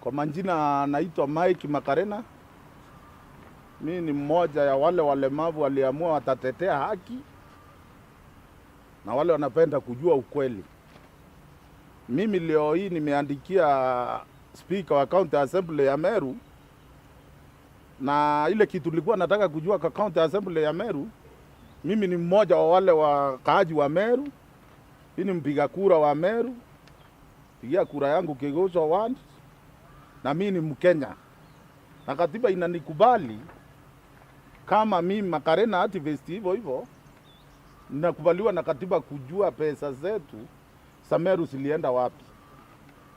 Kwa majina naitwa Mike Makarena. Mimi ni mmoja ya wale walemavu waliamua watatetea haki na wale wanapenda kujua ukweli. Mimi leo hii nimeandikia Speaker wa County Assembly ya Meru, na ile kitu nilikuwa nataka kujua kwa County Assembly ya Meru. Mimi ni mmoja wa wale wakaaji wa Meru. Mimi ni mpiga kura wa Meru. Pigia kura yangu Kegosho 1. Na mimi ni Mkenya. Na katiba inanikubali kama mimi Makarena activist hivyo. Ninakubaliwa na katiba kujua pesa zetu za Meru zilienda wapi.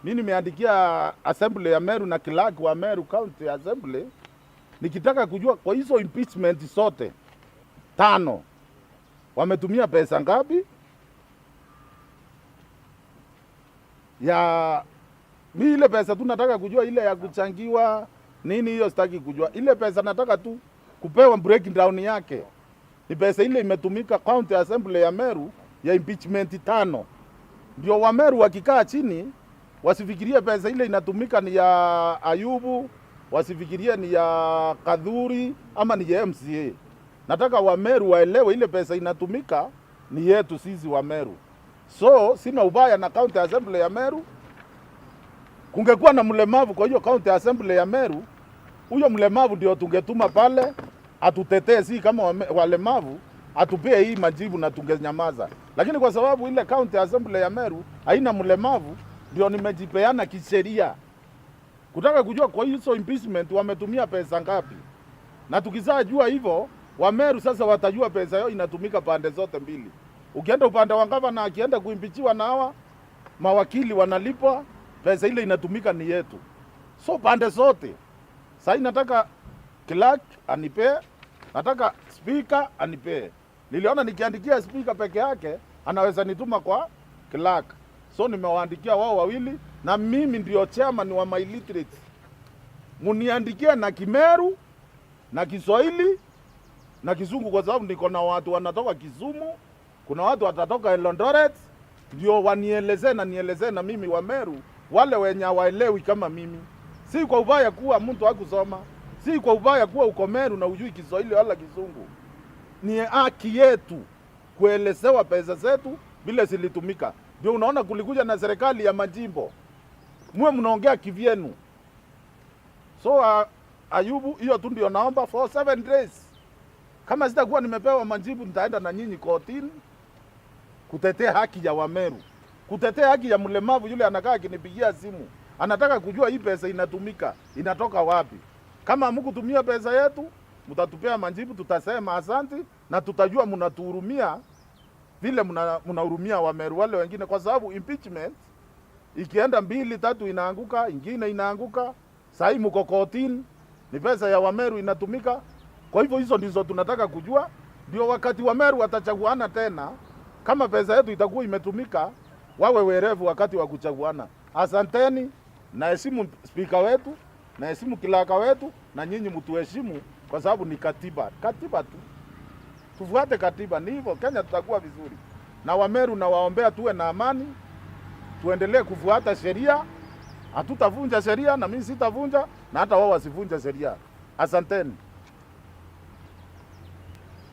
Mimi nimeandikia Assembly ya Meru na clerk wa Meru County Assembly nikitaka kujua kwa hizo impeachment zote 5 wametumia pesa ngapi. Ya mimi ile pesa tu nataka kujua, ile ya kuchangiwa nini, hiyo sitaki kujua. Ile pesa nataka tu kupewa breakdown yake. Ni pesa ile imetumika County Assembly ya Meru ya impeachment 5. Ndio wa Meru wakikaa chini wasifikirie pesa ile inatumika ni ya Ayubu, wasifikirie ni ya Kadhuri ama ni ya MCA. Nataka wa Meru waelewe ile pesa inatumika ni yetu sisi wa Meru. So sina ubaya na County Assembly ya Meru. Kungekuwa na mlemavu kwa hiyo County Assembly ya Meru, huyo mlemavu ndio tungetuma pale atutetee, si kama walemavu atupee hii majibu na tungenyamaza. Lakini kwa sababu ile County Assembly ya Meru haina mlemavu, ndio nimejipeana kisheria kutaka kujua kwa hizo impeachment wametumia pesa ngapi. Na tukizajua hivyo, wa Meru sasa watajua pesa yao inatumika pande zote mbili. Ukienda upande wa gavana akienda kuimpichiwa na hawa mawakili wanalipwa, pesa ile inatumika ni yetu. So pande zote. Sasa nataka clerk anipe, nataka speaker anipe. Niliona nikiandikia speaker peke yake anaweza nituma kwa clerk. So nimewaandikia wao wawili, na mimi ndio chairman wa my literate. Muniandikia na Kimeru na Kiswahili na Kizungu, kwa sababu niko na watu wanatoka Kisumu, kuna watu watatoka Eldoret, ndio wanielezee na mimi wa Meru wale wenye waelewi kama mimi. Si kwa ubaya kuwa mtu hakusoma, si kwa ubaya kuwa uko Meru na ujui Kiswahili wala Kizungu. Ni haki yetu kuelezewa pesa zetu bila zilitumika. Ndio unaona kulikuja na serikali ya majimbo, mwe mnaongea kivyenu. So Ayubu, hiyo tu ndio naomba for 7 days. Kama sitakuwa nimepewa majibu, nitaenda na nyinyi kotini kutetea haki ya Wameru, kutetea haki ya mlemavu yule anakaa akinipigia simu anataka kujua hii pesa inatumika inatoka wapi. Kama hamkutumia pesa yetu, mtatupea majibu, tutasema asante na tutajua mnatuhurumia vile mnahurumia Wameru wale wengine, kwa sababu impeachment ikienda 2 3 inaanguka, ingine inaanguka. Sasa hii mko kotini, ni pesa ya Wameru inatumika. Kwa hivyo hizo ndizo tunataka kujua, ndio wakati Wameru watachaguana tena, kama pesa yetu itakuwa imetumika, wawe werevu wakati wa kuchaguana. Asanteni, na heshimu speaker wetu, na heshimu kilaka wetu, na nyinyi mtuheshimu kwa sababu ni katiba. Katiba tu. Tufuate katiba, ni hivyo Kenya tutakuwa vizuri. Na Wameru na waombea tuwe na amani, tuendelee kufuata sheria. Hatutavunja sheria, na mimi sitavunja, na hata wao wasivunja sheria. Asanteni.